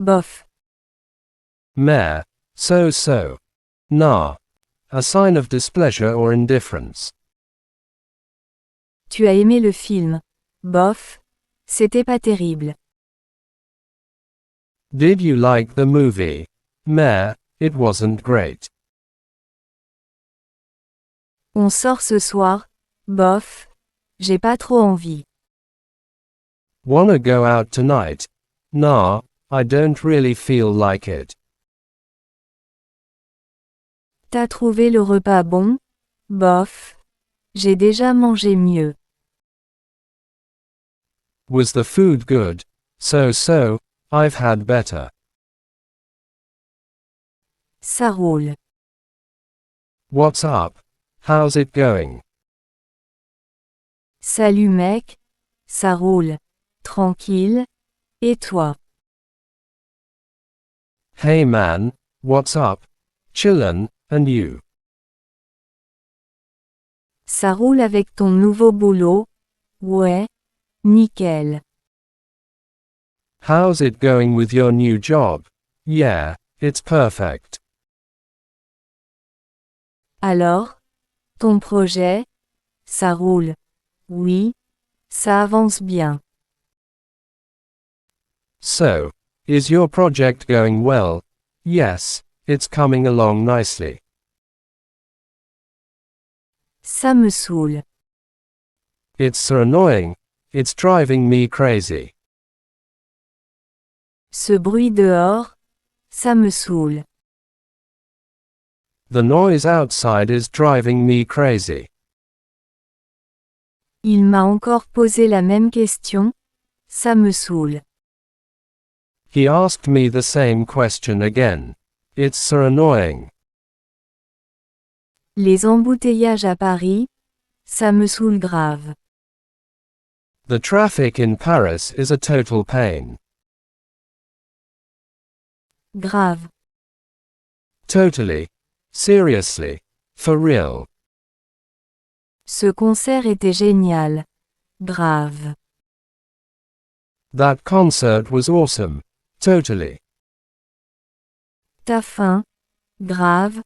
bof. Meh, so-so. Nah. A sign of displeasure or indifference. Tu as aimé le film, bof, c'était pas terrible. Did you like the movie? Meh, it wasn't great. On sort ce soir, bof, j'ai pas trop envie. Wanna go out tonight? Nah, I don't really feel like it. T'as trouvé le repas bon? Bof, j'ai déjà mangé mieux. Was the food good? So-so, I've had better. Ça roule. What's up? How's it going? Salut mec, ça roule. Tranquille. Et toi? Hey man, what's up? Chillin', and you? Ça roule avec ton nouveau boulot? Ouais. Nickel. How's it going with your new job? Yeah, it's perfect. Alors? Ton projet? Ça roule. Oui. Ça avance bien. So, is your project going well? Yes, it's coming along nicely. Ça me saoule. It's so annoying. It's driving me crazy. Ce bruit dehors? Ça me saoule. The noise outside is driving me crazy. Il m'a encore posé la même question? Ça me saoule. He asked me the same question again. It's so annoying. Les embouteillages à Paris? Ça me saoule grave. The traffic in Paris is a total pain. Grave. Totally. Seriously. For real. Ce concert était génial. Grave. That concert was awesome. Totally. T'as faim? Grave.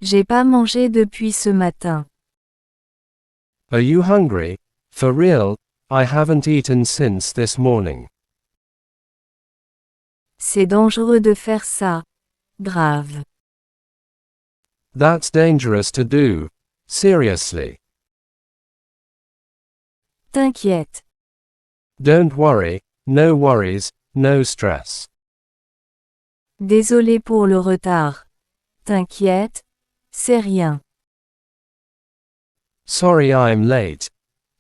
J'ai pas mangé depuis ce matin. Are you hungry? For real? I haven't eaten since this morning. C'est dangereux de faire ça. Grave. That's dangerous to do. Seriously. T'inquiète. Don't worry, no worries, no stress. Désolé pour le retard. T'inquiète. C'est rien. Sorry I'm late.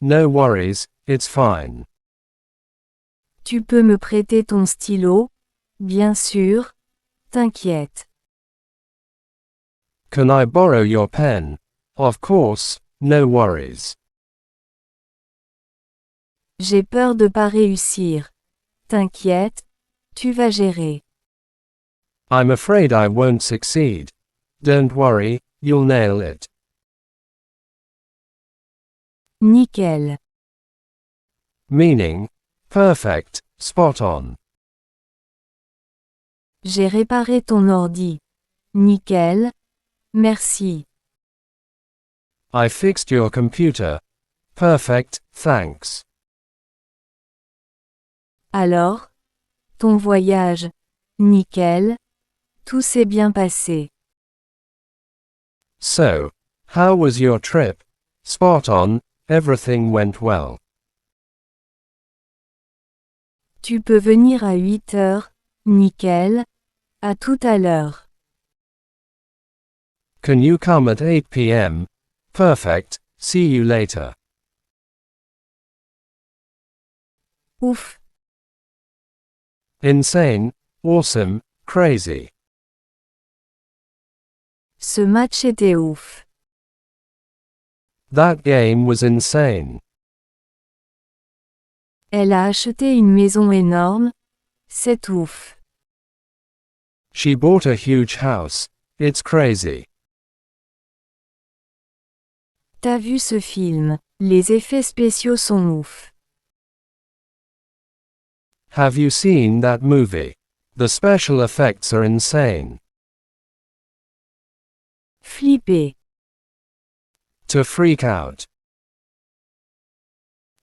No worries, it's fine. Tu peux me prêter ton stylo? Bien sûr. T'inquiète. Can I borrow your pen? Of course, no worries. J'ai peur de pas réussir. T'inquiète. Tu vas gérer. I'm afraid I won't succeed. Don't worry, you'll nail it. Nickel. Meaning, perfect, spot on. J'ai réparé ton ordi. Nickel. Merci. I fixed your computer. Perfect, thanks. Alors? Ton voyage? Nickel. Tout s'est bien passé. So, how was your trip? Spot on, everything went well. Tu peux venir à 8 heures? Nickel. À tout à l'heure. Can you come at 8 p.m.? Perfect, see you later. Ouf. Insane, awesome, crazy. Ce match était ouf. That game was insane. Elle a acheté une maison énorme. C'est ouf. She bought a huge house. It's crazy. T'as vu ce film? Les effets spéciaux sont ouf. Have you seen that movie? The special effects are insane. Flipper. To freak out.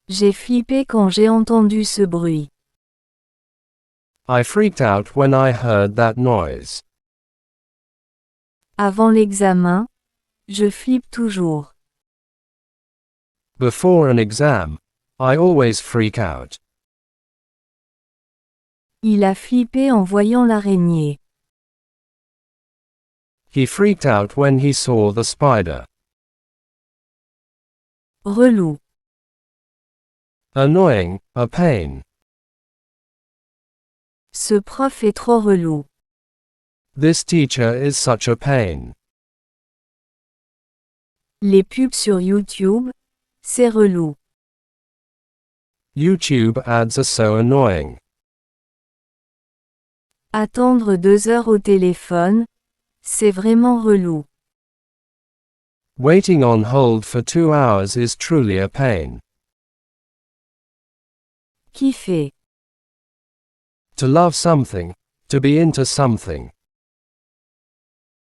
J'ai flippé quand j'ai entendu ce bruit. I freaked out when I heard that noise. Avant l'examen, je flippe toujours. Before an exam, I always freak out. Il a flippé en voyant l'araignée. He freaked out when he saw the spider. Relou. Annoying, a pain. Ce prof est trop relou. This teacher is such a pain. Les pubs sur YouTube, c'est relou. YouTube ads are so annoying. Attendre 2 heures au téléphone, c'est vraiment relou. Waiting on hold for 2 hours is truly a pain. Kiffer. To love something, to be into something.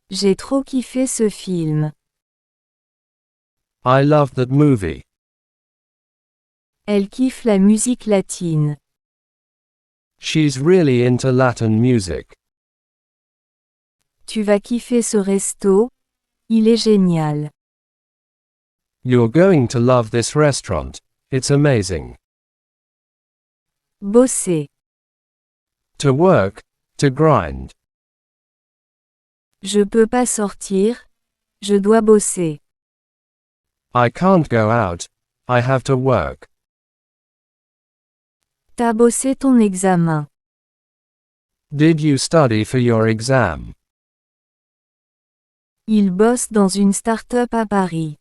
J'ai trop kiffé ce film. I loved that movie. Elle kiffe la musique latine. She's really into Latin music. Tu vas kiffer ce resto, il est génial. You're going to love this restaurant, it's amazing. Bosser. To work, to grind. Je peux pas sortir, je dois bosser. I can't go out, I have to work. T'as bossé ton examen. Did you study for your exam? Il bosse dans une start-up à Paris.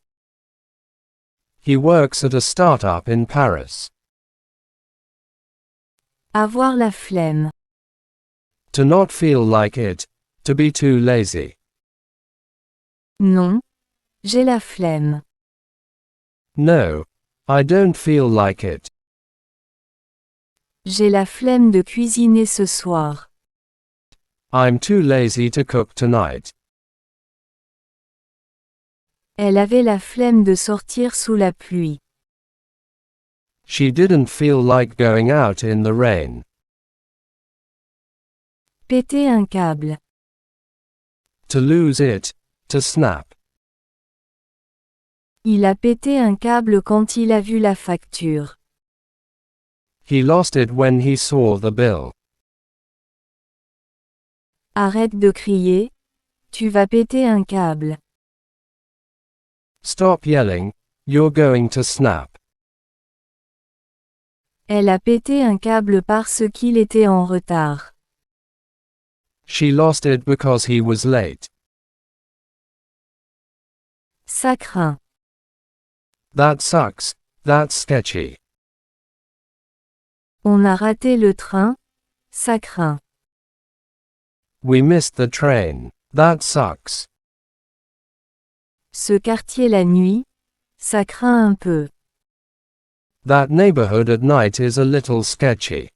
He works at a startup in Paris. Avoir la flemme. To not feel like it, to be too lazy. Non, j'ai la flemme. No, I don't feel like it. J'ai la flemme de cuisiner ce soir. I'm too lazy to cook tonight. Elle avait la flemme de sortir sous la pluie. She didn't feel like going out in the rain. Péter un câble. To lose it, to snap. Il a pété un câble quand il a vu la facture. He lost it when he saw the bill. Arrête de crier, tu vas péter un câble. Stop yelling, you're going to snap. Elle a pété un câble parce qu'il était en retard. She lost it because he was late. Ça craint. That sucks, that's sketchy. On a raté le train, ça craint. We missed the train, that sucks. Ce quartier la nuit, ça craint un peu. That neighborhood at night is a little sketchy.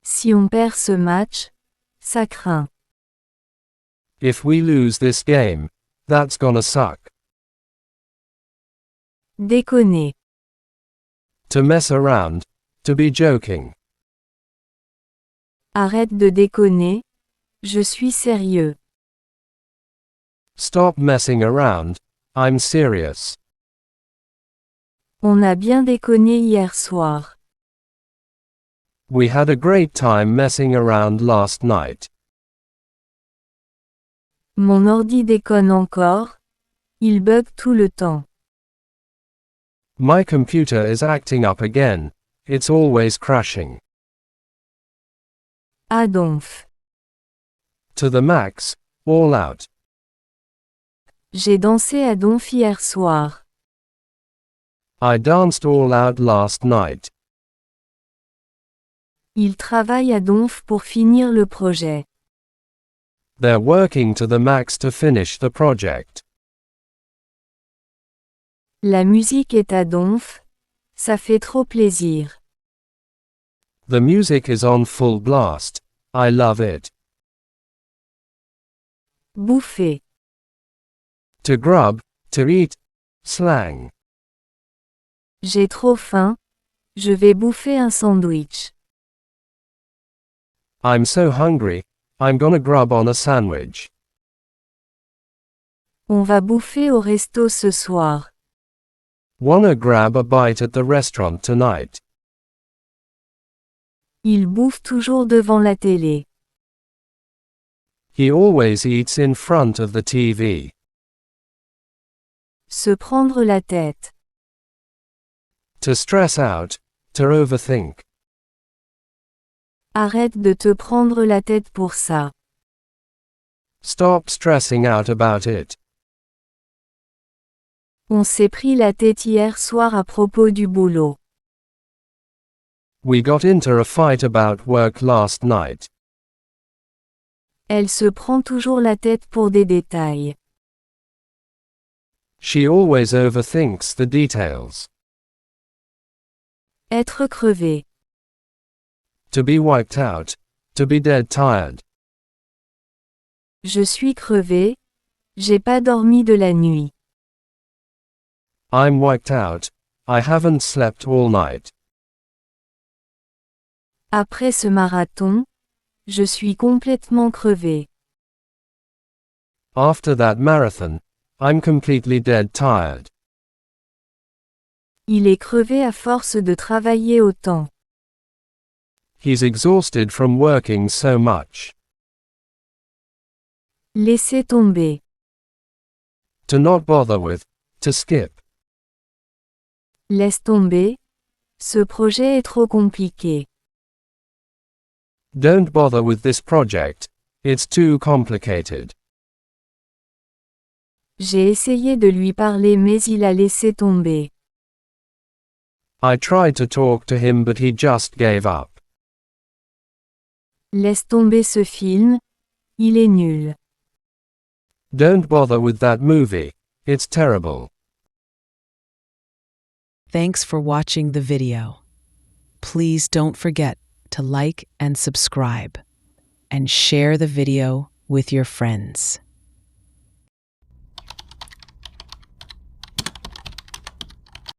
Si on perd ce match, ça craint. If we lose this game, that's gonna suck. Déconner. To mess around, to be joking. Arrête de déconner, je suis sérieux. Stop messing around, I'm serious. On a bien déconné hier soir. We had a great time messing around last night. Mon ordi déconne encore, il bug tout le temps. My computer is acting up again, it's always crashing. À donf. To the max, all out. J'ai dansé à donf hier soir. I danced all out last night. Ils travaillent à donf pour finir le projet. They're working to the max to finish the project. La musique est à donf, ça fait trop plaisir. The music is on full blast. I love it. Bouffer. To grub, to eat. Slang. J'ai trop faim. Je vais bouffer un sandwich. I'm so hungry. I'm gonna grub on a sandwich. On va bouffer au resto ce soir. Wanna grab a bite at the restaurant tonight. Il bouffe toujours devant la télé. He always eats in front of the TV. Se prendre la tête. To stress out, to overthink. Arrête de te prendre la tête pour ça. Stop stressing out about it. On s'est pris la tête hier soir à propos du boulot. We got into a fight about work last night. Elle se prend toujours la tête pour des détails. She always overthinks the details. Être crevé. To be wiped out. To be dead tired. Je suis crevé. J'ai pas dormi de la nuit. I'm wiped out. I haven't slept all night. Après ce marathon, je suis complètement crevé. After that marathon, I'm completely dead tired. Il est crevé à force de travailler autant. He's exhausted from working so much. Laissez tomber. To not bother with. To skip. Laisse tomber. Ce projet est trop compliqué. Don't bother with this project. It's too complicated. J'ai essayé de lui parler mais il a laissé tomber. I tried to talk to him but he just gave up. Laisse tomber ce film. Il est nul. Don't bother with that movie. It's terrible. Thanks for watching the video. Please don't forget to like and subscribe, and share the video with your friends.